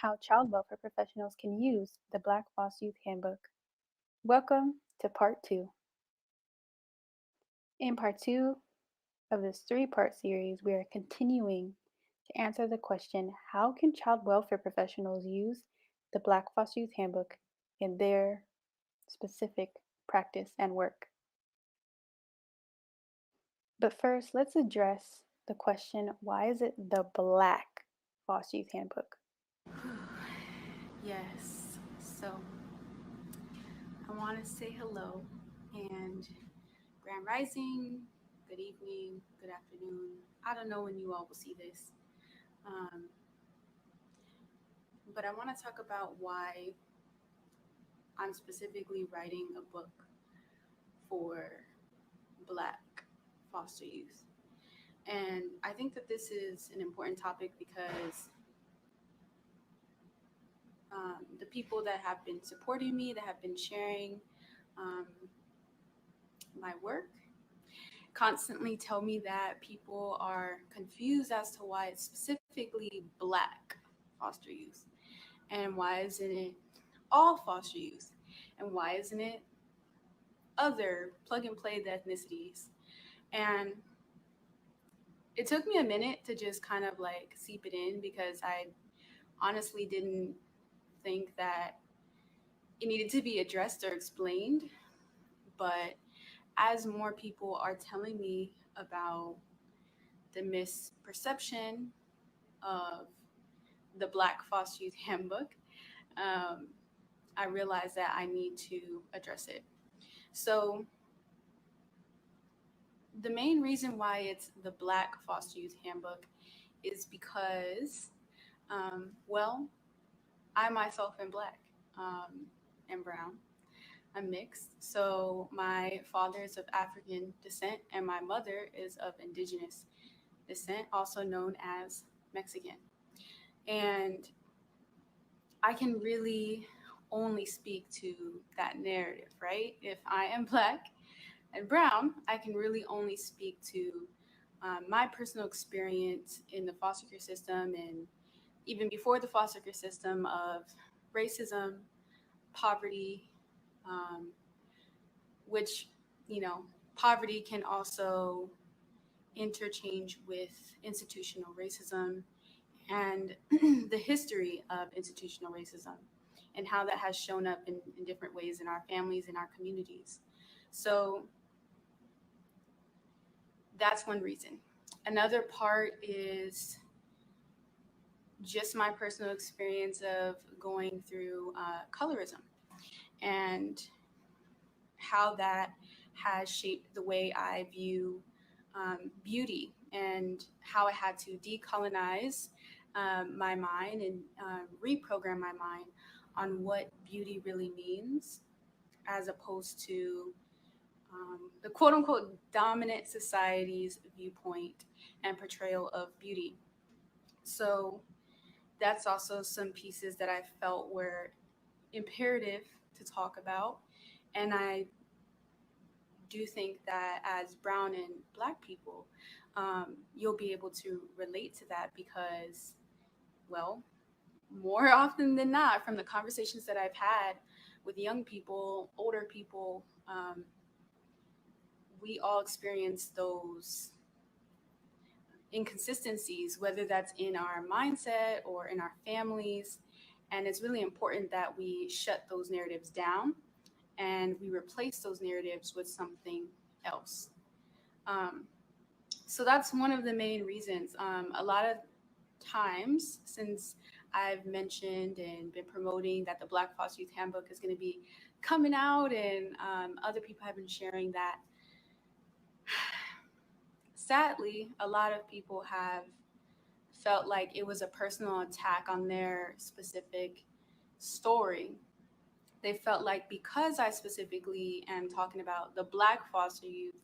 how child welfare professionals can use the Black Foster Youth Handbook. Welcome to Part 2. In Part 2 of this three-part series, we are continuing to answer the question, how can child welfare professionals use the Black Foster Youth Handbook in their specific practice and work? But first, let's address the question, why is it the Black Foster Youth Handbook? Yes, so I want to say hello and grand rising, good evening, good afternoon. I don't know when you all will see this, um, but I want to talk about why I'm specifically writing a book for Black foster youth. And I think that this is an important topic because the people that have been supporting me, that have been sharing um, my work, constantly tell me that people are confused as to why it's specifically Black foster youth, and why isn't it all foster youth, and why isn't it other plug and play the ethnicities. And it took me a minute to just kind of like seep it in because I honestly didn't think that it needed to be addressed or explained. But as more people are telling me about the misperception of the Black Foster Youth Handbook, um, I realized that I need to address it. So, the main reason why it's the Black Foster Youth Handbook is because, well, I myself am Black and brown. I'm mixed. So, my father is of African descent and my mother is of indigenous descent, also known as Mexican. And I can really only speak to that narrative, right? If I am Black and brown, I can really only speak to my personal experience in the foster care system and even before the foster care system of racism, poverty, um, which, you know, poverty can also interchange with institutional racism and the history of institutional racism and how that has shown up in different ways in our families and our communities. So that's one reason. Another part is just my personal experience of going through colorism and how that has shaped the way I view beauty and how I had to decolonize my mind and reprogram my mind on what beauty really means as opposed to the quote unquote dominant society's viewpoint and portrayal of beauty. So that's also some pieces that I felt were imperative to talk about. And I do think that as brown and black people, you'll be able to relate to that because, well, more often than not, from the conversations that I've had with young people, older people, we all experience those inconsistencies, whether that's in our mindset or in our families. And it's really important that we shut those narratives down and we replace those narratives with something else. Um, so that's one of the main reasons. A lot of times since I've mentioned and been promoting that the Black Foster Youth Handbook is going to be coming out, and other people have been sharing that, sadly, a lot of people have felt like it was a personal attack on their specific story. They felt like because I specifically am talking about the Black foster youth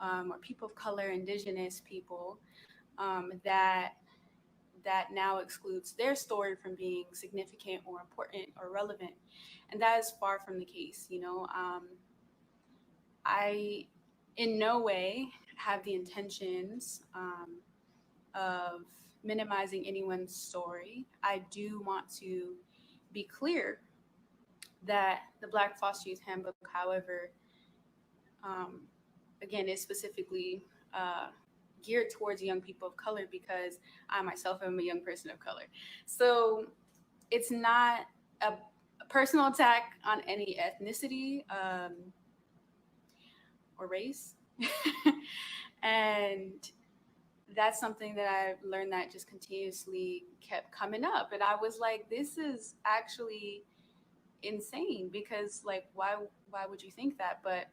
or people of color, indigenous people, that now excludes their story from being significant or important or relevant, and that is far from the case. I in no way have the intentions of minimizing anyone's story. I do want to be clear that the Black Foster Youth Handbook, however, um, again, is specifically geared towards young people of color because I myself am a young person of color. So it's not a personal attack on any ethnicity or race. And that's something that I've learned that just continuously kept coming up. And I was like, this is actually insane because like why would you think that? But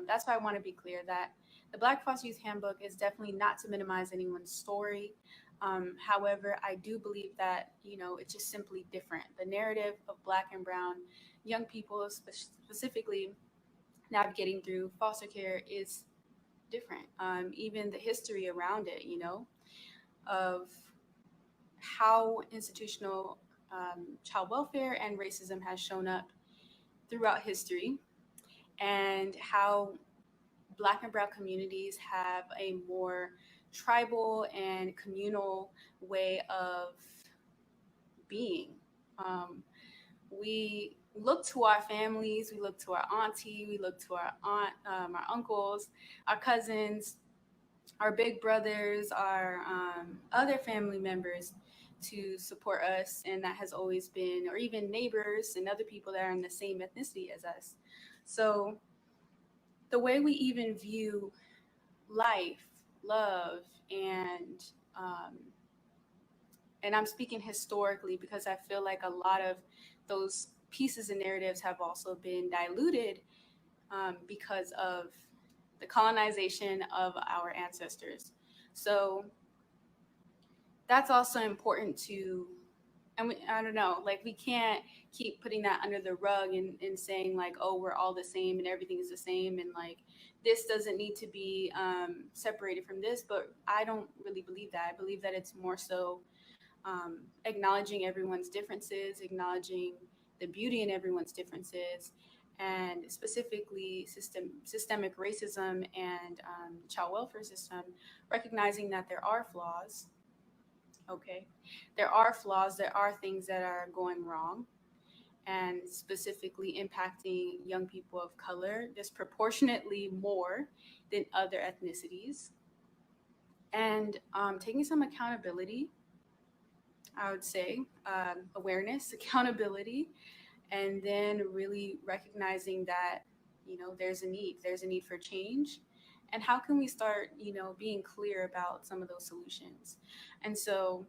that's why I want to be clear that the Black Foster Youth Handbook is definitely not to minimize anyone's story. However, I do believe that it's just simply different. The narrative of Black and Brown young people, specifically navigating through foster care, is different. Even the history around it, of how institutional child welfare and racism has shown up throughout history, and how Black and Brown communities have a more tribal and communal way of being. Um, we look to our families, we look to our auntie, we look to our aunt, our uncles, our cousins, our big brothers, our other family members to support us. And that has always been, or even neighbors and other people that are in the same ethnicity as us. So the way we even view life, love, um, and I'm speaking historically because I feel like a lot of those pieces and narratives have also been diluted because of the colonization of our ancestors. So that's also important to, and I don't know, like we can't keep putting that under the rug and saying like, oh, we're all the same and everything is the same, and like this doesn't need to be separated from this. But I don't really believe that. I believe that it's more so acknowledging everyone's differences, acknowledging the beauty in everyone's differences, and specifically systemic racism and the child welfare system, recognizing that there are flaws. Okay, there are flaws, there are things that are going wrong, and specifically impacting young people of color disproportionately more than other ethnicities, and taking some accountability, I would say, awareness, accountability, and then really recognizing that, there's a need for change. And how can we start, being clear about some of those solutions? And so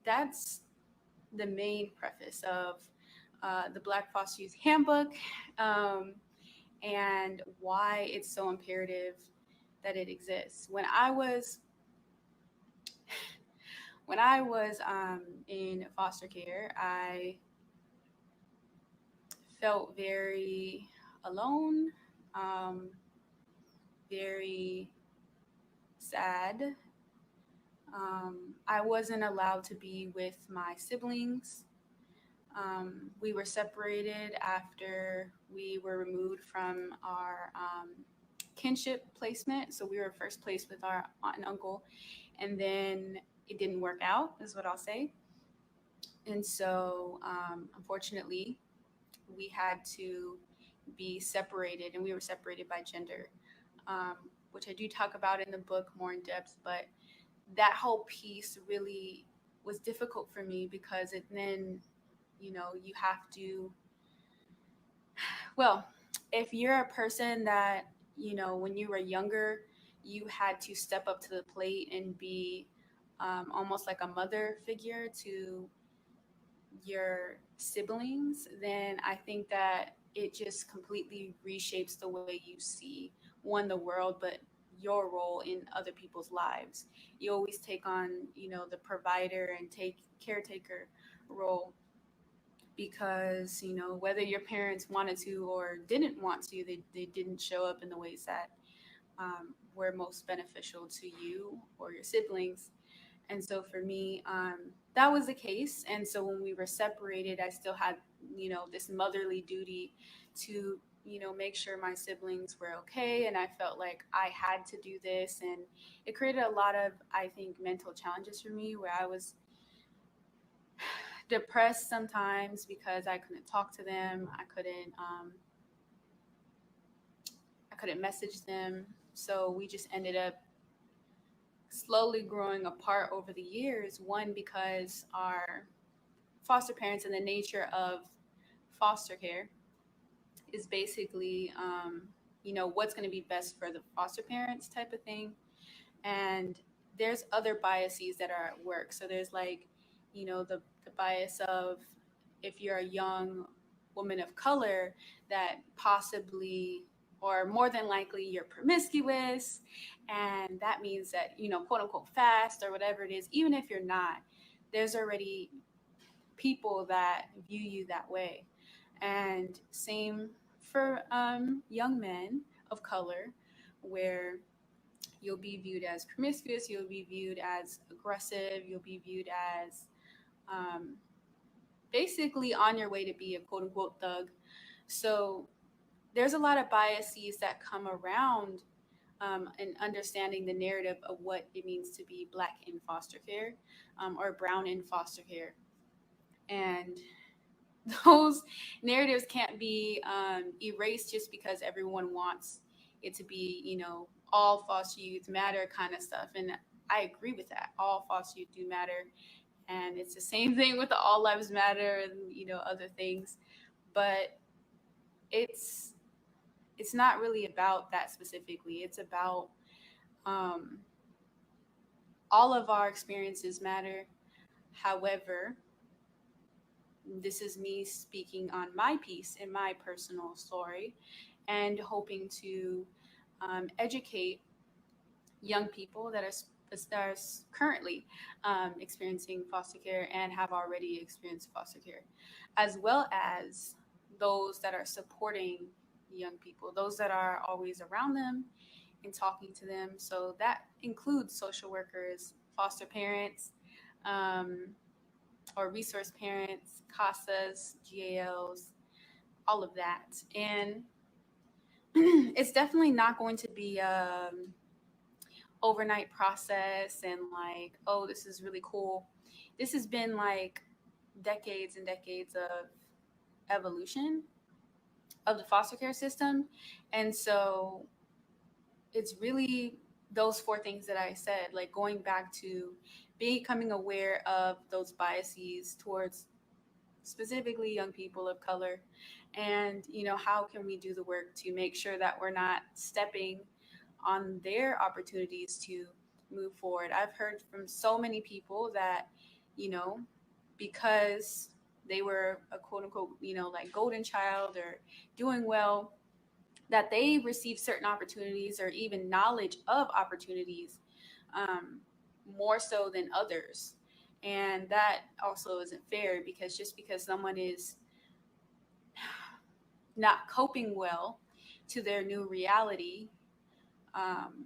that's the main preface of the Black Foster Youth Handbook, um, and why it's so imperative that it exists. When I was in foster care, I felt very alone, um, very sad. I wasn't allowed to be with my siblings. We were separated after we were removed from our kinship placement. So we were first placed with our aunt and uncle, and then it didn't work out, is what I'll say. And so, unfortunately, we had to be separated, and we were separated by gender, um, which I do talk about in the book more in depth. But that whole piece really was difficult for me because it then, you have to, well, if you're a person that, when you were younger, you had to step up to the plate and be almost like a mother figure to your siblings, then I think that it just completely reshapes the way you see one, the world, but your role in other people's lives. You always take on, the provider and take caretaker role because, whether your parents wanted to or didn't want to, they didn't show up in the ways that were most beneficial to you or your siblings. And so for me, that was the case. And so when we were separated, I still had, this motherly duty to, make sure my siblings were okay. And I felt like I had to do this. And it created a lot of, I think, mental challenges for me where I was depressed sometimes because I couldn't talk to them. I couldn't message them. So we just ended up slowly growing apart over the years. One, because our foster parents and the nature of foster care is basically, what's going to be best for the foster parents type of thing. And there's other biases that are at work. So there's like, the bias of if you're a young woman of color that possibly or more than likely you're promiscuous, and that means that quote unquote fast or whatever it is. Even if you're not, there's already people that view you that way. And same for young men of color, where you'll be viewed as promiscuous, you'll be viewed as aggressive, you'll be viewed as um, basically on your way to be a quote unquote thug. So there's a lot of biases that come around and understanding the narrative of what it means to be black in foster care, or brown in foster care. And those narratives can't be erased just because everyone wants it to be, all foster youth matter kind of stuff. And I agree with that. All foster youth do matter. And it's the same thing with the all lives matter and, other things. But it's it's not really about that specifically. It's about um, all of our experiences matter. However, this is me speaking on my piece in my personal story and hoping to educate young people that are currently experiencing foster care and have already experienced foster care, as well as those that are supporting young people, those that are always around them and talking to them. So that includes social workers, foster parents, um, or resource parents, CASAs, GALs, all of that. And it's definitely not going to be overnight process and like, oh, this is really cool. This has been like decades and decades of evolution of the foster care system. And so it's really those four things that I said, like going back to becoming aware of those biases towards specifically young people of color, and how can we do the work to make sure that we're not stepping on their opportunities to move forward. I've heard from so many people that, you know, because they were a quote unquote, like golden child or doing well, that they received certain opportunities or even knowledge of opportunities um, more so than others. And that also isn't fair, because just because someone is not coping well to their new reality, um,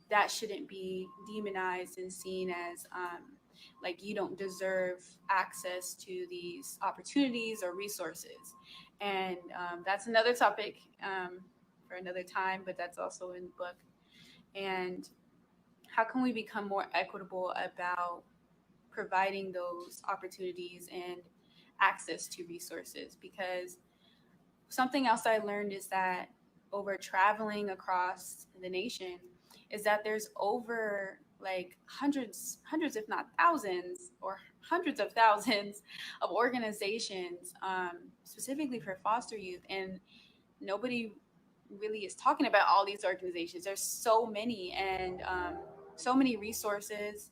that shouldn't be demonized and seen as like you don't deserve access to these opportunities or resources. And that's another topic for another time, but that's also in the book. And how can we become more equitable about providing those opportunities and access to resources? Because something else I learned is that over traveling across the nation is that there's over like hundreds if not thousands or hundreds of thousands of organizations, specifically for foster youth, and nobody really is talking about all these organizations. There's so many, and so many resources.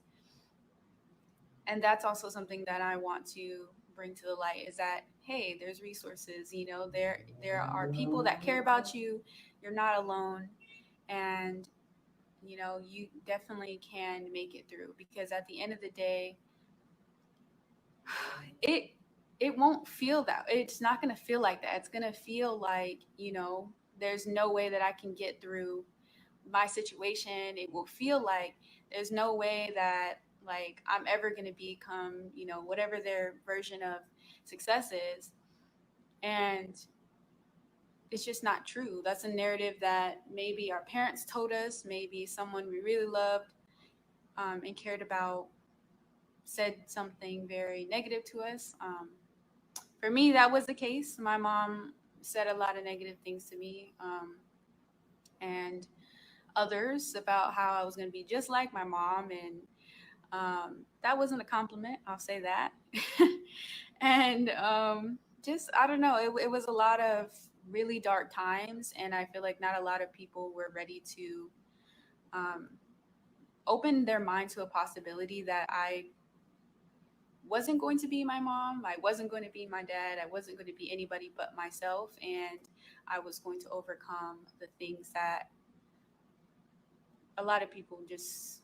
And that's also something that I want to bring to the light, is that hey, there's resources, there are people that care about you. You're not alone. And you definitely can make it through, because at the end of the day, it it won't feel that, it's not going to feel like that. It's going to feel like, there's no way that I can get through my situation. It will feel like there's no way that like I'm ever going to become, whatever their version of success is. And it's just not true. That's a narrative that maybe our parents told us, maybe someone we really loved and cared about said something very negative to us. For me, that was the case. My mom said a lot of negative things to me and others about how I was going to be just like my mom. And that wasn't a compliment, I'll say that. And just, I don't know, it was a lot of really dark times. And I feel like not a lot of people were ready to um, open their mind to a possibility that I wasn't going to be my mom, I wasn't going to be my dad, I wasn't going to be anybody but myself, and I was going to overcome the things that a lot of people just,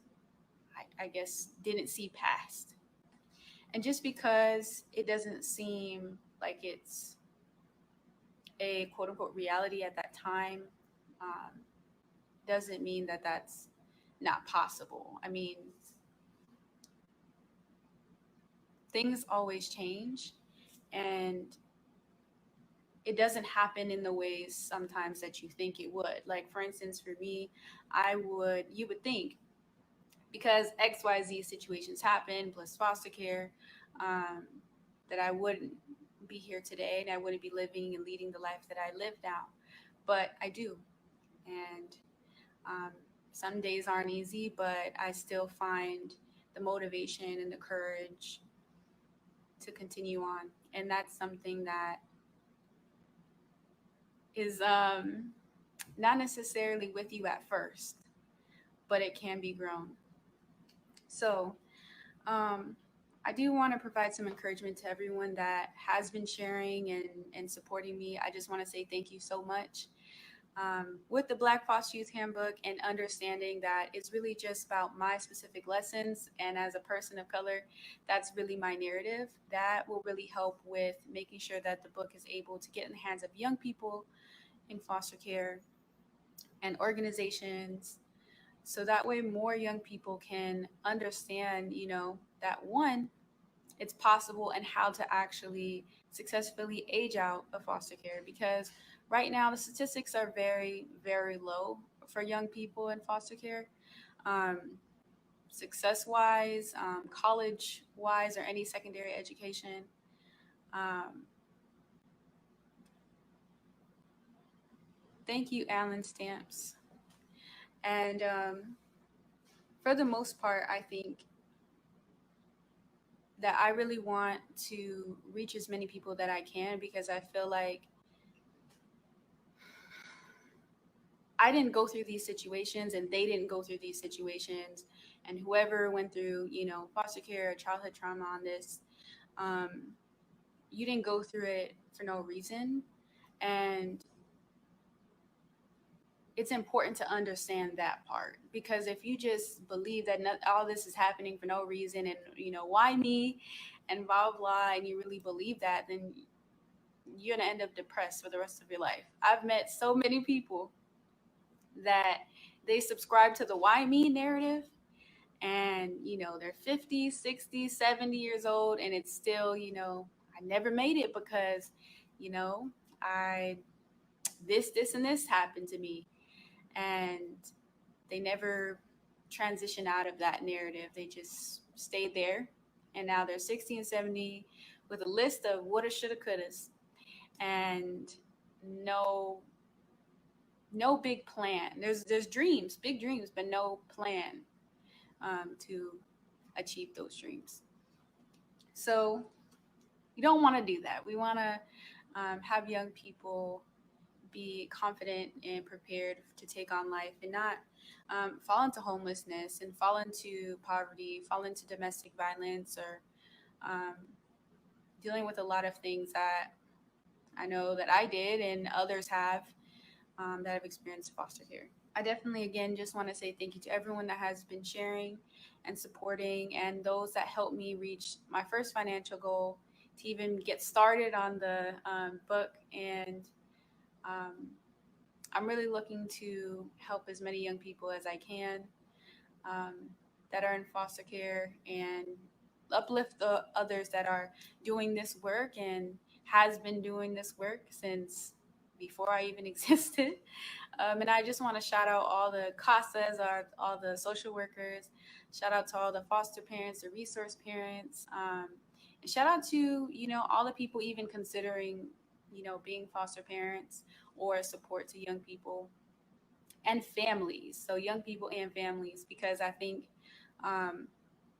I guess, didn't see past. And just because it doesn't seem like it's a quote unquote reality at that time, um, doesn't mean that that's not possible. I mean, things always change, and it doesn't happen in the ways sometimes that you think it would. Like, for instance, for me, you would think because XYZ situations happen, plus foster care, um, that I wouldn't be here today and I wouldn't be living and leading the life that I live now. But I do. And um, some days aren't easy, but I still find the motivation and the courage to continue on. And that's something that is not necessarily with you at first, but it can be grown. So, um, I do want to provide some encouragement to everyone that has been sharing and supporting me. I just want to say thank you so much. With the Black Foster Youth Handbook and understanding that it's really just about my specific lessons. And as a person of color, that's really my narrative. That will really help with making sure that the book is able to get in the hands of young people in foster care and organizations, so that way more young people can understand, that one, it's possible, and how to actually successfully age out of foster care. Because right now the statistics are very, very low for young people in foster care, um, success wise, college wise, or any secondary education. um, Thank you, Alan Stamps. And for the most part, I think that I really want to reach as many people that I can, because I feel like I didn't go through these situations and they didn't go through these situations. And whoever went through, foster care or childhood trauma on this, um, you didn't go through it for no reason. And it's important to understand that part, because if you just believe that all this is happening for no reason, and why me, and blah blah, and you really believe that, then you're gonna end up depressed for the rest of your life. I've met so many people that they subscribe to the why me narrative, and they're 50, 60, 70 years old, and it's still, I never made it because, you know, I this and this happened to me. And they never transition out of that narrative. They just stayed there. And now they're 60 and 70 with a list of woulda, shoulda, couldas, and no no big plan. There's dreams, big dreams, but no plan to achieve those dreams. So you don't want to do that. We want to have young people be confident and prepared to take on life, and not fall into homelessness and fall into poverty, fall into domestic violence, or um, dealing with a lot of things that I know that I did and others have, that have experienced foster care. I definitely, again, just want to say thank you to everyone that has been sharing and supporting, and those that helped me reach my first financial goal, to even get started on the book. And um, I'm really looking to help as many young people as I can, um, that are in foster care, and uplift the others that are doing this work and has been doing this work since before I even existed. And I just want to shout out all the CASAs, all the social workers. Shout out to all the foster parents, the resource parents. And shout out to, all the people even considering, being foster parents or support to young people and families. So young people and families, because I think um,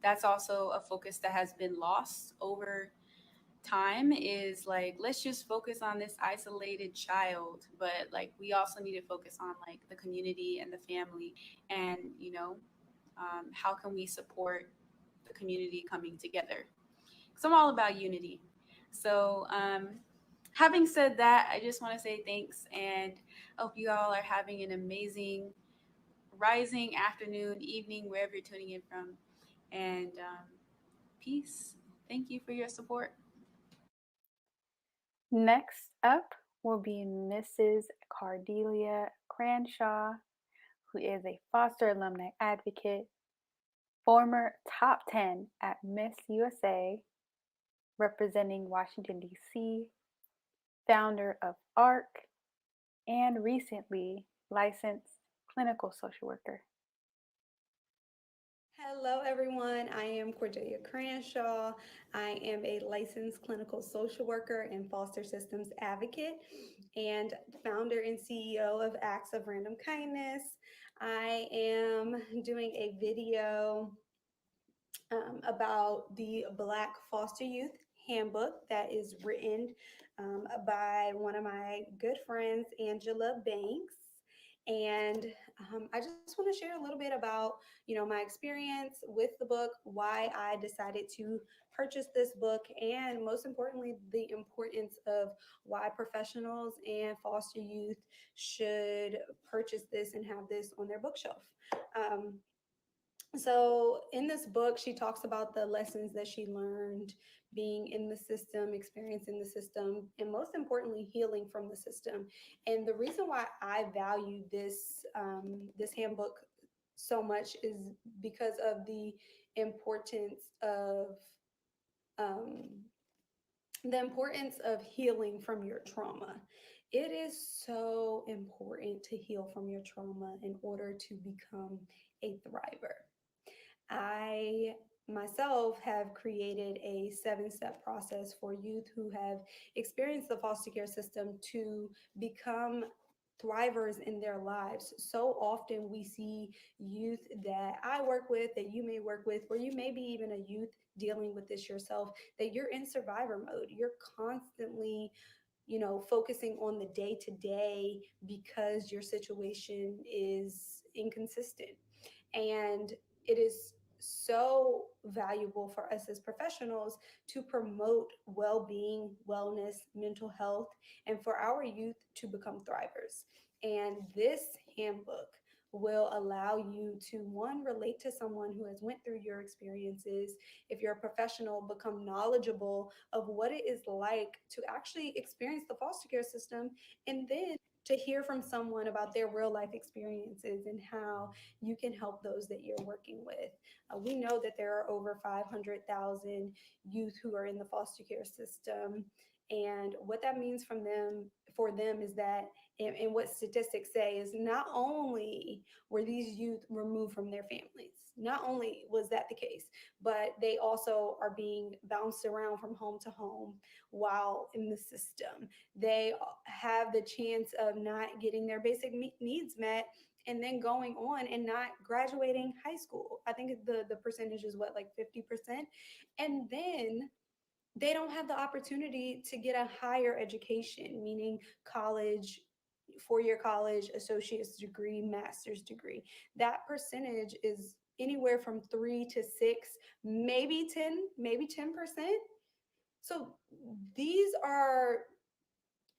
that's also a focus that has been lost over time, is like, let's just focus on this isolated child, but like we also need to focus on like the community and the family, and how can we support the community coming together, because I'm all about unity. So having said that, I just want to say thanks, and I hope you all are having an amazing rising, afternoon, evening, wherever you're tuning in from, and peace. Thank you for your support. Next up will be Mrs. Cordelia Cranshaw, who is a foster alumni advocate, former top 10 at Miss USA, representing Washington, D.C., founder of ARC, and recently licensed clinical social worker. Hello, everyone. I am Cordelia Cranshaw. I am a licensed clinical social worker and foster systems advocate and founder and CEO of Acts of Random Kindness. I am doing a video about the Black Foster Youth Handbook that is written by one of my good friends, Angela Banks. And I just want to share a little bit about, my experience with the book, why I decided to purchase this book, and most importantly, the importance of why professionals and foster youth should purchase this and have this on their bookshelf. Um, so in this book, she talks about the lessons that she learned being in the system, experiencing the system, and most importantly, healing from the system. And the reason why I value this handbook so much is because of um, the importance of healing from your trauma. It is so important to heal from your trauma in order to become a thriver. I myself have created a 7-step process for youth who have experienced the foster care system to become thrivers in their lives. So often we see youth that I work with, that you may work with, or you may be even a youth dealing with this yourself, that you're in survivor mode. You're constantly focusing on the day to day because your situation is inconsistent. And it is so valuable for us as professionals to promote well being, wellness, mental health, and for our youth to become thrivers. And this handbook will allow you to one, relate to someone who has went through your experiences. If you're a professional, become knowledgeable of what it is like to actually experience the foster care system, and then to hear from someone about their real life experiences and how you can help those that you're working with. We know that there are over 500,000 youth who are in the foster care system. And what that means from them for them is that, and what statistics say is, not only were these youth removed from their families, not only was that the case, but they also are being bounced around from home to home while in the system. They have the chance of not getting their basic needs met and then going on and not graduating high school. I think the percentage is what, like 50%. And then they don't have the opportunity to get a higher education, meaning college, 4-year college, associate's degree, master's degree. That percentage is anywhere from 3 to 6, maybe 10, maybe 10%. So these are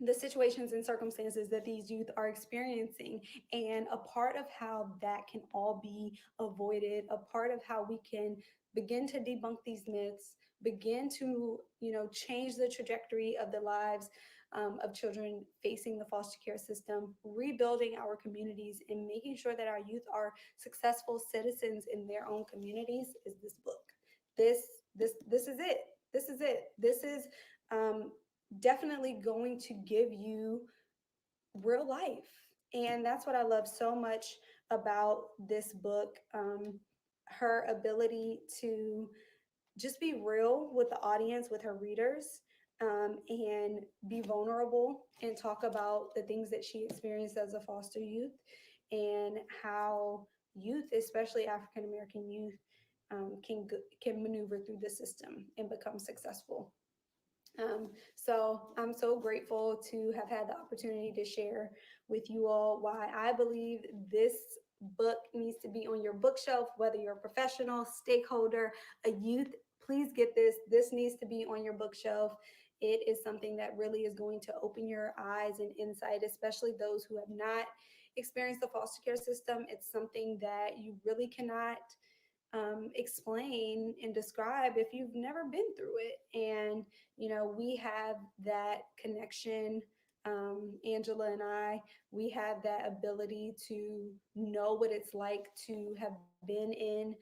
the situations and circumstances that these youth are experiencing, and a part of how that can all be avoided, a part of how we can begin to debunk these myths, begin to change the trajectory of the lives of children facing the foster care system, rebuilding our communities, and making sure that our youth are successful citizens in their own communities, is this book. This is it. This is it. This is um, definitely going to give you real life. And that's what I love so much about this book. Her ability to just be real with the audience, with her readers, and be vulnerable and talk about the things that she experienced as a foster youth and how youth, especially African American youth, can maneuver through the system and become successful. So I'm so grateful to have had the opportunity to share with you all why I believe this book needs to be on your bookshelf, whether you're a professional, stakeholder, a youth. Please get this. This needs to be on your bookshelf. It is something that really is going to open your eyes and insight, especially those who have not experienced the foster care system. It's something that you really cannot explain and describe if you've never been through it. And, we have that connection. Angela and I, we have that ability to know what it's like to have been in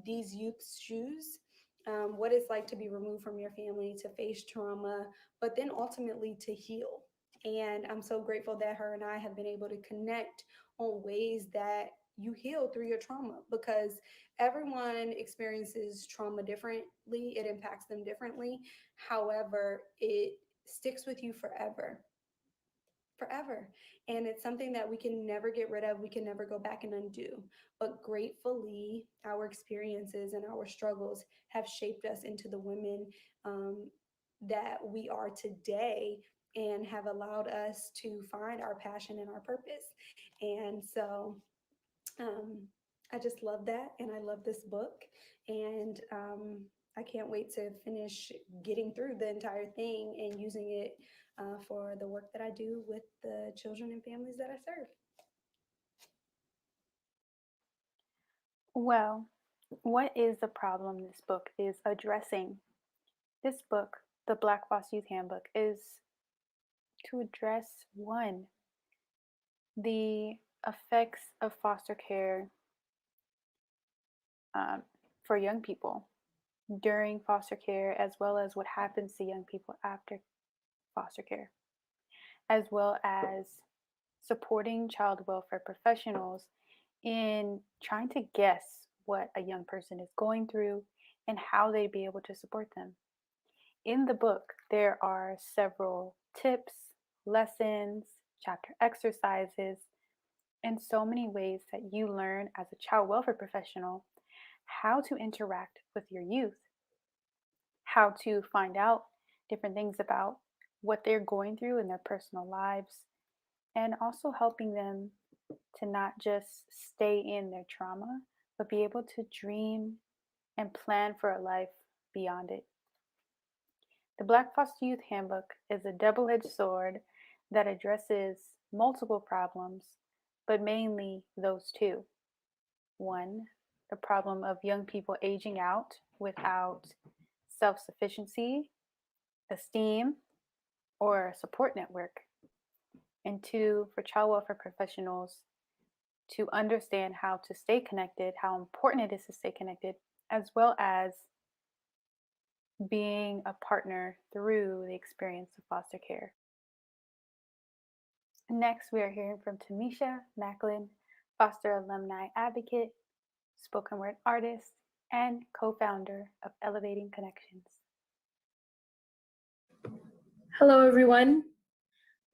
these youth's shoes. What it's like to be removed from your family, to face trauma, but then ultimately to heal. And I'm so grateful that her and I have been able to connect on ways that you heal through your trauma, because everyone experiences trauma differently. It impacts them differently. However, it sticks with you forever, forever. And it's something that we can never get rid of. We can never go back and undo. But gratefully, our experiences and our struggles have shaped us into the women that we are today, and have allowed us to find our passion and our purpose. And so, um, I just love that, and I love this book, and I can't wait to finish getting through the entire thing and using it for the work that I do with the children and families that I serve. Well, what is the problem this book is addressing? This book, the Black Foster Youth Handbook, is to address one, the effects of foster care um, for young people during foster care, as well as what happens to young people after foster care, as well as supporting child welfare professionals in trying to guess what a young person is going through and how they'd be able to support them. In the book, there are several tips, lessons, chapter exercises, and so many ways that you learn as a child welfare professional how to interact with your youth, how to find out different things about what they're going through in their personal lives, and also helping them to not just stay in their trauma, but be able to dream and plan for a life beyond it. The Black Foster Youth Handbook is a double edged sword that addresses multiple problems, but mainly those two. One, the problem of young people aging out without self sufficiency, esteem, or a support network. And two, for child welfare professionals to understand how to stay connected, how important it is to stay connected, as well as being a partner through the experience of foster care. Next, we are hearing from Tamisha Macklin, foster alumni advocate, spoken word artist, and co founder of Elevating Connections. Hello, everyone.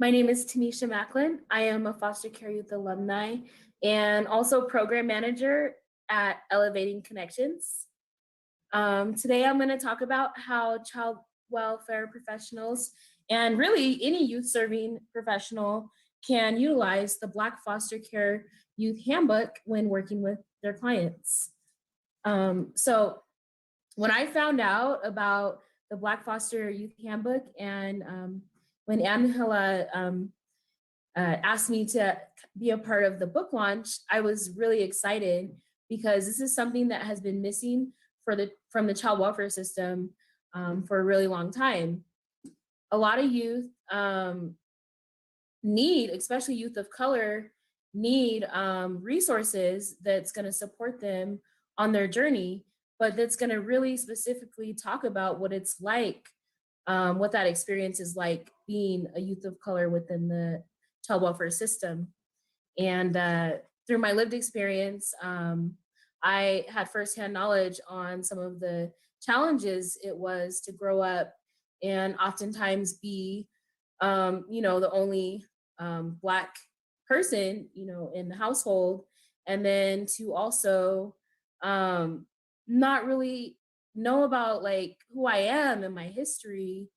My name is Tamisha Macklin. I am a foster care youth alumni and also program manager at Elevating Connections. Today, I'm going to talk about how child welfare professionals and really any youth serving professional can utilize the Black Foster Care Youth Handbook when working with their clients. So when I found out about the Black Foster Youth Handbook and when Angela asked me to be a part of the book launch, I was really excited because this is something that has been missing from the child welfare system for a really long time. A lot of youth need, especially youth of color, need resources that's going to support them on their journey, but that's going to really specifically talk about what it's like, what that experience is like being a youth of color within the child welfare system. And through my lived experience, I had firsthand knowledge on some of the challenges it was to grow up and oftentimes be, the only Black person, in the household. And then to also not really know about like who I am and my history.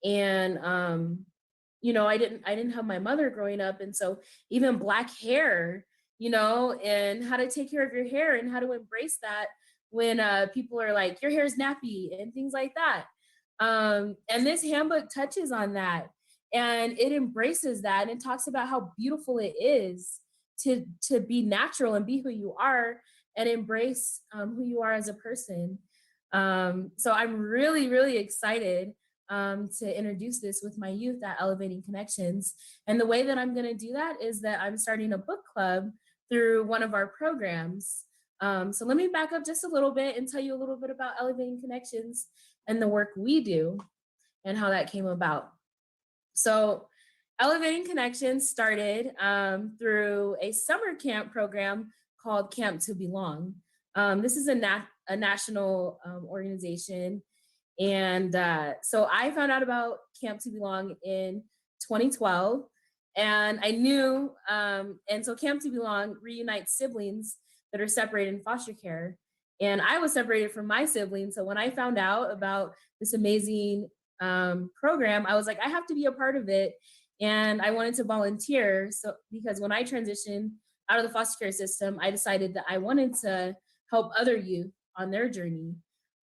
And I didn't have my mother growing up, and so even Black hair, and how to take care of your hair and how to embrace that when people are like, your hair's nappy and things like that. And this handbook touches on that, and it embraces that, and it talks about how beautiful it is to be natural and be who you are and embrace who you are as a person. So I'm really, really excited to introduce this with my youth at Elevating Connections. And the way that I'm going to do that is that I'm starting a book club through one of our programs. So let me back up just a little bit and tell you a little bit about Elevating Connections and the work we do and how that came about. So Elevating Connections started through a summer camp program called Camp to Belong. This is a national organization. And so I found out about Camp to Belong in 2012. And I knew, and so Camp to Belong reunites siblings that are separated in foster care. And I was separated from my siblings. So when I found out about this amazing program, I was like, I have to be a part of it. And I wanted to volunteer. So because when I transitioned out of the foster care system, I decided that I wanted to help other youth on their journey.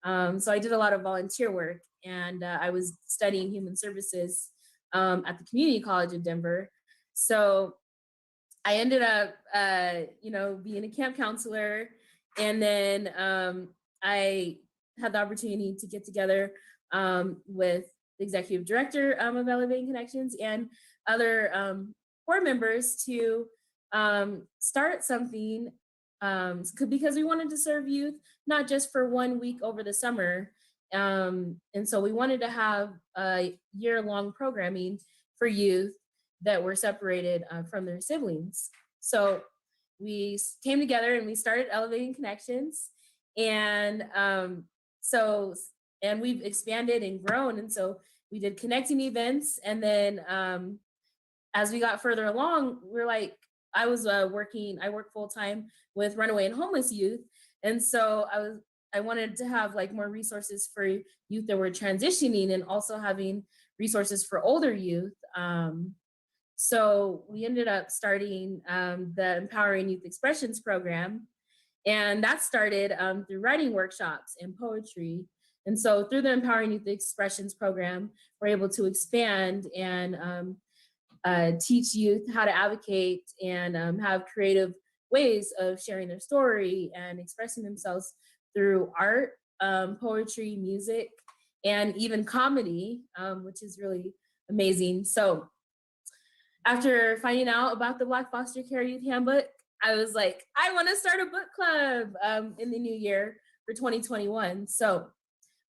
So I did a lot of volunteer work, and I was studying human services at the Community College of Denver. So I ended up, being a camp counselor, and then I had the opportunity to get together with the executive director of Elevating Connections and other board members to start something because we wanted to serve youth, not just for 1 week over the summer. And so we wanted to have a year-long programming for youth that were separated from their siblings. So we came together and we started Elevating Connections. And and we've expanded and grown. And so we did connecting events. And then as we got further along, we're like, I work full-time with runaway and homeless youth. And so I wanted to have like more resources for youth that were transitioning and also having resources for older youth. So we ended up starting the Empowering Youth Expressions program. And that started through writing workshops and poetry. And so through the Empowering Youth Expressions program, we're able to expand and teach youth how to advocate and have creative ways of sharing their story and expressing themselves through art, poetry, music, and even comedy, which is really amazing. So after finding out about the Black Foster Care Youth Handbook, I was like, I want to start a book club in the new year for 2021. So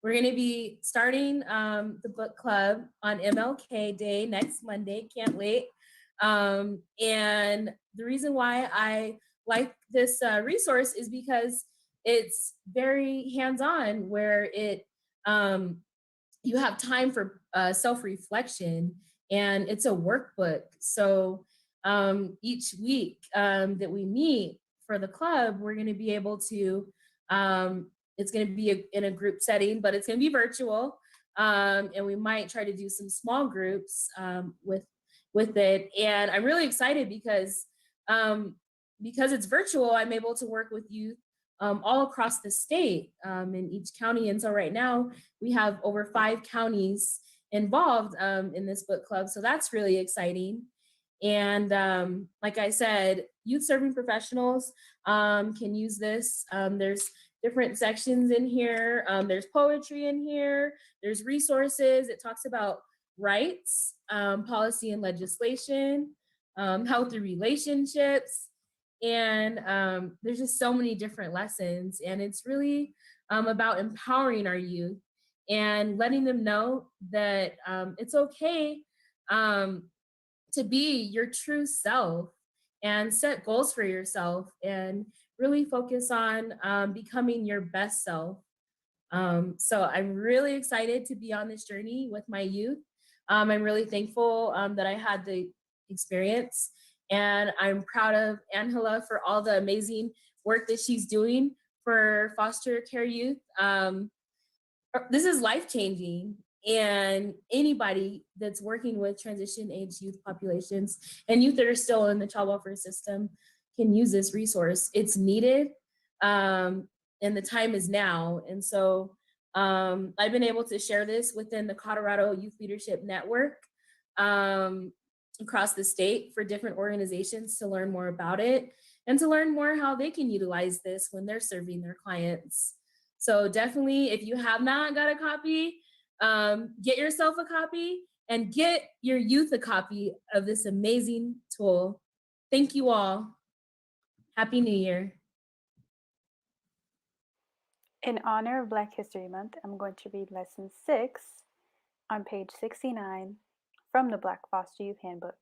we're going to be starting the book club on MLK Day next Monday. Can't wait. And the reason why I like this resource is because it's very hands-on, where you have time for self-reflection, and it's a workbook. So each week that we meet for the club, we're going to be able to it's going to be in a group setting, but it's going to be virtual. And we might try to do some small groups with it. And I'm really excited because it's virtual, I'm able to work with youth all across the state in each county. And so right now we have over 5 counties involved in this book club. So that's really exciting. And like I said, youth serving professionals can use this. There's different sections in here. There's poetry in here. There's resources. It talks about rights, policy and legislation, healthy relationships. And there's just so many different lessons. And it's really about empowering our youth and letting them know that it's okay to be your true self and set goals for yourself and really focus on becoming your best self. So I'm really excited to be on this journey with my youth. I'm really thankful that I had the experience, and I'm proud of Angela for all the amazing work that she's doing for foster care youth. This is life changing, and anybody that's working with transition age youth populations and youth that are still in the child welfare system can use this resource. It's needed, and the time is now. And so I've been able to share this within the Colorado Youth Leadership Network across the state for different organizations to learn more about it and to learn more how they can utilize this when they're serving their clients. So definitely, if you have not got a copy, get yourself a copy and get your youth a copy of this amazing tool. Thank you all. Happy New Year. In honor of Black History Month, I'm going to read Lesson 6 on page 69 from the Black Foster Youth Handbook.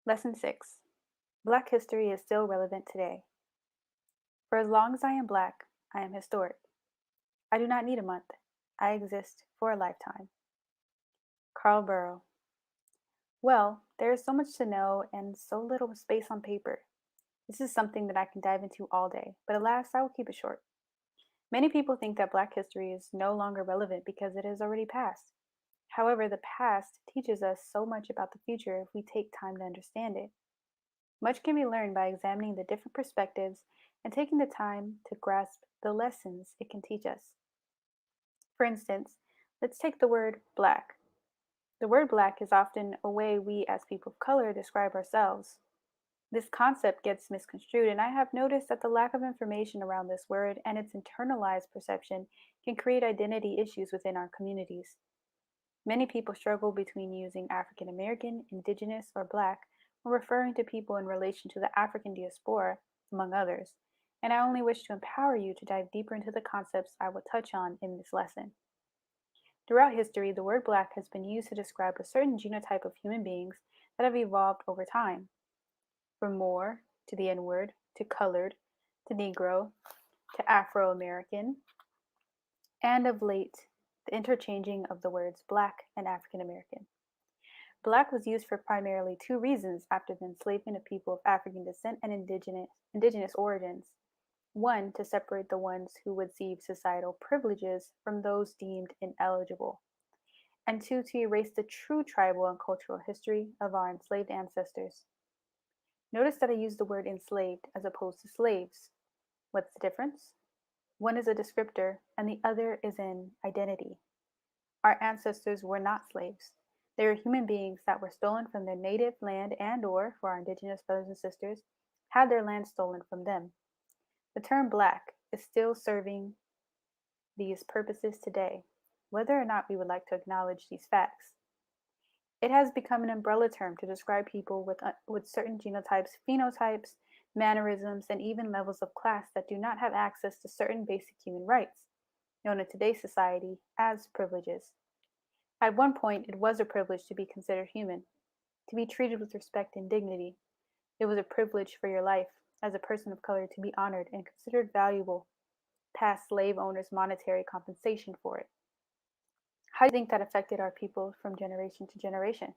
Lesson 6. Black history is still relevant today. For as long as I am Black, I am historic. I do not need a month. I exist for a lifetime. Carl Burrow. Well, there is so much to know and so little space on paper. This is something that I can dive into all day, but alas, I will keep it short. Many people think that Black history is no longer relevant because it has already passed. However, the past teaches us so much about the future if we take time to understand it. Much can be learned by examining the different perspectives and taking the time to grasp the lessons it can teach us. For instance, let's take the word Black. The word Black is often a way we as people of color describe ourselves. This concept gets misconstrued, and I have noticed that the lack of information around this word and its internalized perception can create identity issues within our communities. Many people struggle between using African American, Indigenous, or Black when referring to people in relation to the African diaspora, among others, and I only wish to empower you to dive deeper into the concepts I will touch on in this lesson. Throughout history, the word Black has been used to describe a certain genotype of human beings that have evolved over time. From Moor to the N word to colored to Negro to Afro American, and of late, the interchanging of the words Black and African American. Black was used for primarily two reasons after the enslavement of people of African descent and indigenous origins. One, to separate the ones who would receive societal privileges from those deemed ineligible. And two, to erase the true tribal and cultural history of our enslaved ancestors. Notice that I use the word enslaved as opposed to slaves. What's the difference? One is a descriptor and the other is an identity. Our ancestors were not slaves. They were human beings that were stolen from their native land and or, for our indigenous brothers and sisters, had their land stolen from them. The term Black is still serving these purposes today, whether or not we would like to acknowledge these facts. It has become an umbrella term to describe people with certain genotypes, phenotypes, mannerisms, and even levels of class that do not have access to certain basic human rights, known in today's society as privileges. At one point, it was a privilege to be considered human, to be treated with respect and dignity. It was a privilege for your life as a person of color to be honored and considered valuable, past slave owners' monetary compensation for it. How do you think that affected our people from generation to generation?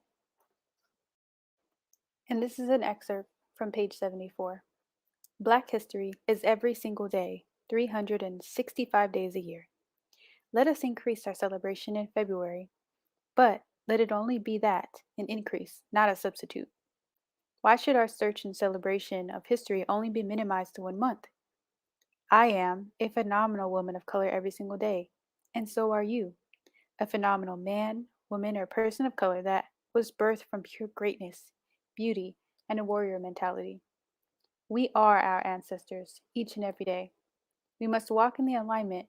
And this is an excerpt from page 74. Black history is every single day, 365 days a year. Let us increase our celebration in February, but let it only be that, an increase, not a substitute. Why should our search and celebration of history only be minimized to 1 month? I am a phenomenal woman of color every single day, and so are you. A phenomenal man, woman, or person of color that was birthed from pure greatness, beauty, and a warrior mentality. We are our ancestors each and every day. We must walk in the alignment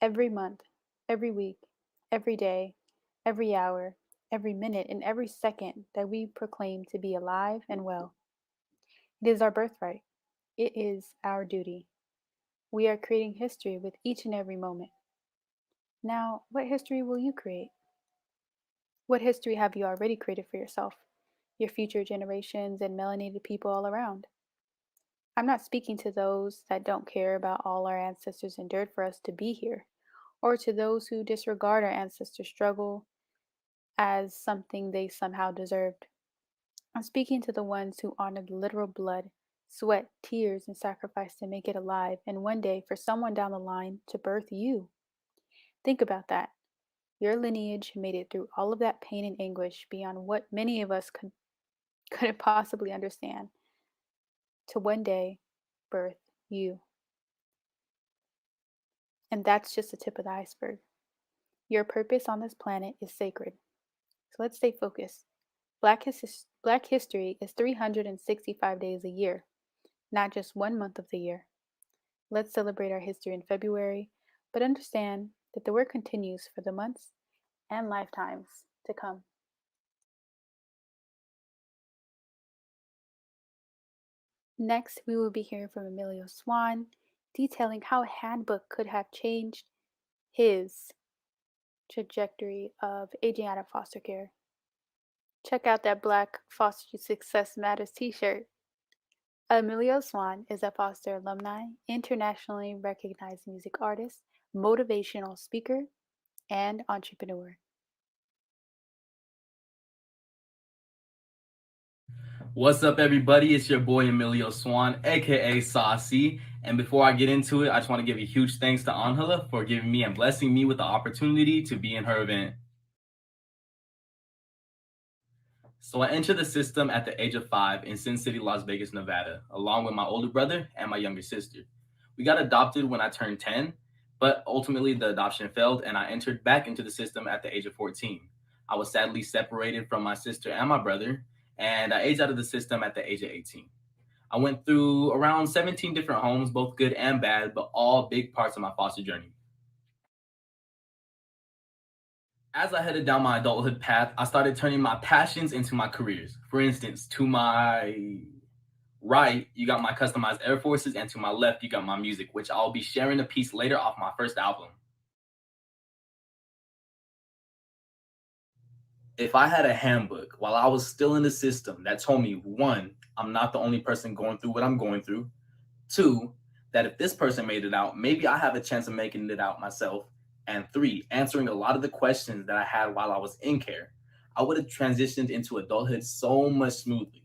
every month, every week, every day, every hour, every minute, and every second that we proclaim to be alive and well. It is our birthright. It is our duty. We are creating history with each and every moment. Now, what history will you create? What history have you already created for yourself, your future generations, and melanated people all around? I'm not speaking to those that don't care about all our ancestors endured for us to be here, or to those who disregard our ancestors' struggle as something they somehow deserved. I'm speaking to the ones who honored literal blood, sweat, tears, and sacrifice to make it alive, and one day for someone down the line to birth you. Think about that. Your lineage made it through all of that pain and anguish beyond what many of us couldn't possibly understand to one day birth you. And that's just the tip of the iceberg. Your purpose on this planet is sacred. So let's stay focused. Black history is 365 days a year, not just 1 month of the year. Let's celebrate our history in February, but understand that the work continues for the months and lifetimes to come. Next, we will be hearing from Emilio Swann, detailing how Handbook could have changed his trajectory of aging out of foster care. Check out that Black Foster Success Matters t shirt. Emilio Swann is a Foster alumni, internationally recognized music artist, motivational speaker, and entrepreneur. What's up, everybody? It's your boy Emilio Swann, aka Saucy. And before I get into it, I just want to give a huge thanks to Angela for giving me and blessing me with the opportunity to be in her event. So I entered the system at the age of 5 in Sin City, Las Vegas, Nevada, along with my older brother and my younger sister. We got adopted when I turned 10, but ultimately the adoption failed and I entered back into the system at the age of 14. I was sadly separated from my sister and my brother, and I aged out of the system at the age of 18. I went through around 17 different homes, both good and bad, but all big parts of my foster journey. As I headed down my adulthood path, I started turning my passions into my careers. For instance, to my right, you got my customized Air Forces, and to my left, you got my music, which I'll be sharing a piece later off my first album. If I had a handbook while I was still in the system that told me, one, I'm not the only person going through what I'm going through, two, that if this person made it out, maybe I have a chance of making it out myself, and three, answering a lot of the questions that I had while I was in care, I would have transitioned into adulthood so much smoothly.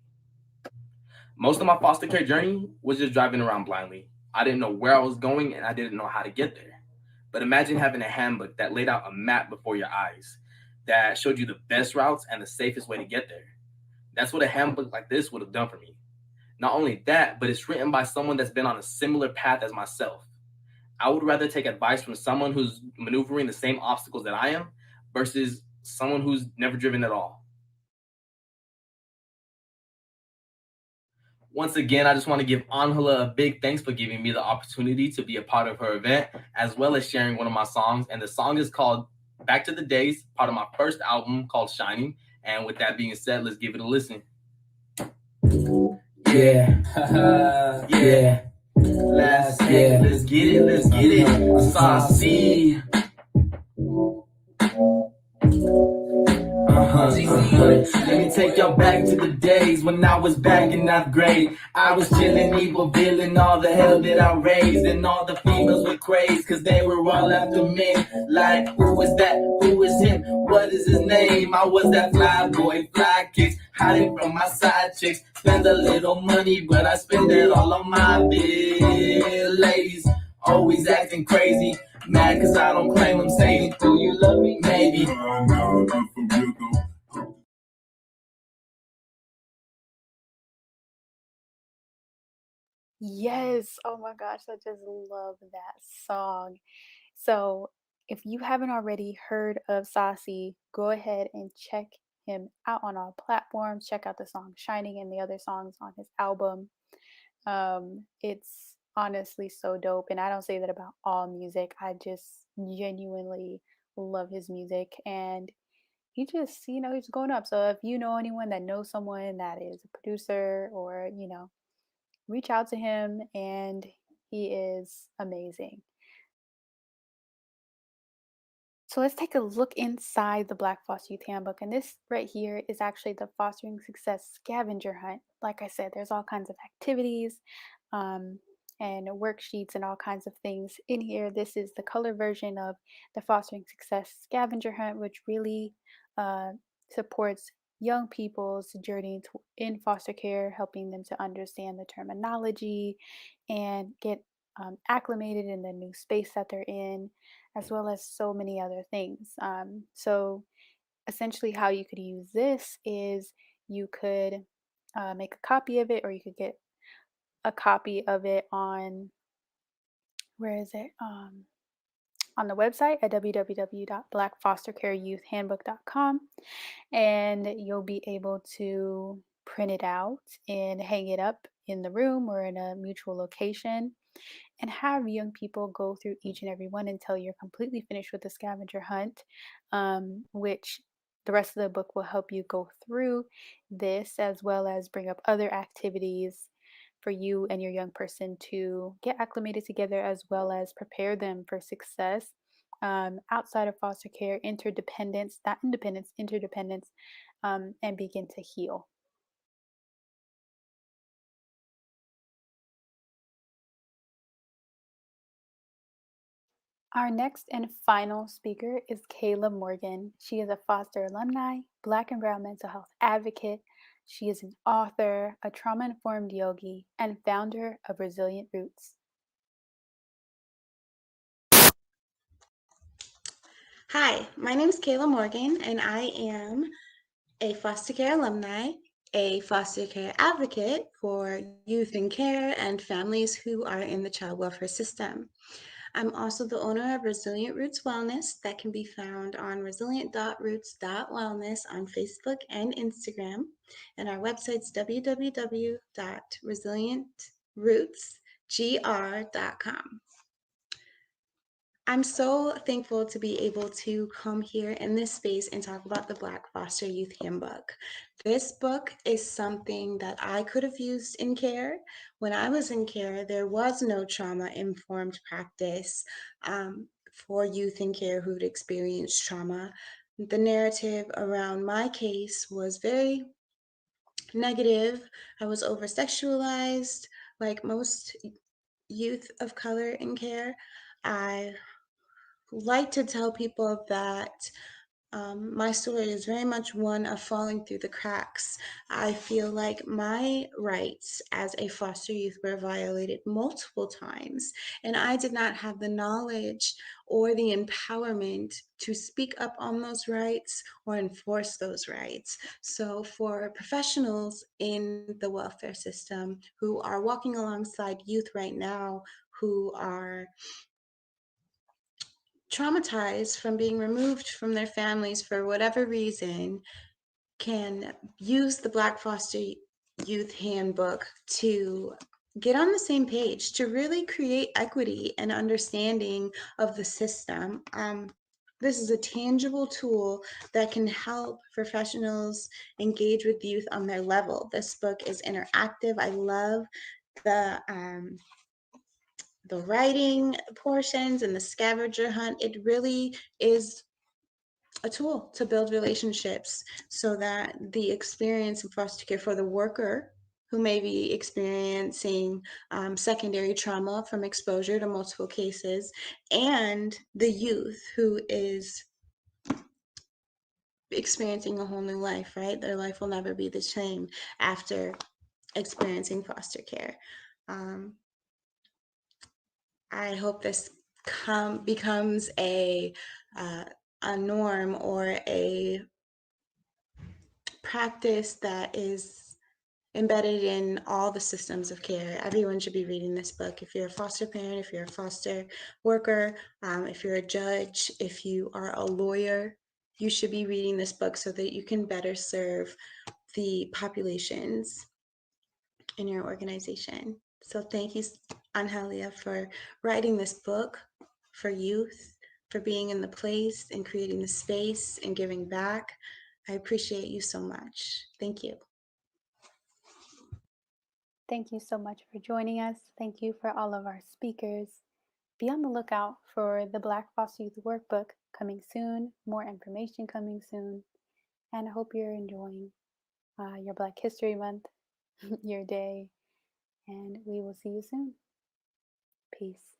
Most of my foster care journey was just driving around blindly. I didn't know where I was going and I didn't know how to get there. But imagine having a handbook that laid out a map before your eyes, that showed you the best routes and the safest way to get there. That's what a handbook like this would have done for me. Not only that, but it's written by someone that's been on a similar path as myself. I would rather take advice from someone who's maneuvering the same obstacles that I am versus someone who's never driven at all. Once again, I just want to give Angela a big thanks for giving me the opportunity to be a part of her event, as well as sharing one of my songs. And the song is called Back to the Days, part of my first album called Shining. And with that being said, let's give it a listen. Yeah, yeah. Let's get it. Saucy. Let me take y'all back to the days when I was back in 9th grade. I was chilling, evil villain, all the hell that I raised, and all the females were crazed, cause they were all after me. Like, who is that? Who is him? What is his name? I was that fly boy, fly kicks, hiding from my side chicks. Spend a little money, but I spend it all on my bill. Ladies, always acting crazy. Mad cause I don't claim I'm saying, do you love me? Maybe. Yes. Oh my gosh, I just love that song. So, if you haven't already heard of Saucy, go ahead and check him out on all platforms. Check out the song Shining and the other songs on his album. It's honestly so dope. And I don't say that about all music. I just genuinely love his music. And he just, he's going up. So if you know anyone that knows someone that is a producer or, reach out to him, and he is amazing. So let's take a look inside the Black Foster Youth Handbook. And this right here is actually the Fostering Success Scavenger Hunt. Like I said, there's all kinds of activities um, and worksheets and all kinds of things in here. This is the color version of the Fostering Success Scavenger Hunt, which really uh, supports young people's journey in foster care, helping them to understand the terminology and get acclimated in the new space that they're in, as well as so many other things. So essentially, how you could use this is you could make a copy of it, or you could get a copy of it on, where is it? On the website at www.blackfostercareyouthhandbook.com, and you'll be able to print it out and hang it up in the room or in a mutual location, and have young people go through each and every one until you're completely finished with the scavenger hunt, which the rest of the book will help you go through this, as well as bring up other activities for you and your young person to get acclimated together, as well as prepare them for success outside of foster care, interdependence, not independence, interdependence, and begin to heal. Our next and final speaker is Kayla Morgan. She is a foster alumni, Black and Brown mental health advocate. She is an author, a trauma informed yogi, and founder of Resilient Roots. Hi, my name is Kayla Morgan, and I am a foster care alumni, a foster care advocate for youth in care and families who are in the child welfare system. I'm also the owner of Resilient Roots Wellness that can be found on resilient.roots.wellness on Facebook and Instagram. And our website's www.resilientrootsgr.com. I'm so thankful to be able to come here in this space and talk about the Black Foster Youth Handbook. This book is something that I could have used in care. When I was in care, there was no trauma-informed practice for youth in care who'd experienced trauma. The narrative around my case was very negative. I was over-sexualized, like most youth of color in care. I like to tell people that my story is very much one of falling through the cracks. I feel like my rights as a foster youth were violated multiple times, and I did not have the knowledge or the empowerment to speak up on those rights or enforce those rights. So, for professionals in the welfare system who are walking alongside youth right now who are traumatized from being removed from their families for whatever reason, can use the Black Foster Youth Handbook to get on the same page, to really create equity and understanding of the system. This is a tangible tool that can help professionals engage with youth on their level. This book is interactive. I love the writing portions and the scavenger hunt. It really is a tool to build relationships so that the experience in foster care for the worker who may be experiencing secondary trauma from exposure to multiple cases, and the youth who is experiencing a whole new life, right? Their life will never be the same after experiencing foster care. I hope this becomes a norm or a practice that is embedded in all the systems of care. Everyone should be reading this book. If you're a foster parent, if you're a foster worker, if you're a judge, if you are a lawyer, you should be reading this book so that you can better serve the populations in your organization. So thank you, Angelia, for writing this book for youth, for being in the place and creating the space and giving back. I appreciate you so much. Thank you. Thank you so much for joining us. Thank you for all of our speakers. Be on the lookout for the Black Foster Youth Workbook coming soon, more information coming soon, and I hope you're enjoying your Black History Month, your day, and we will see you soon. Peace.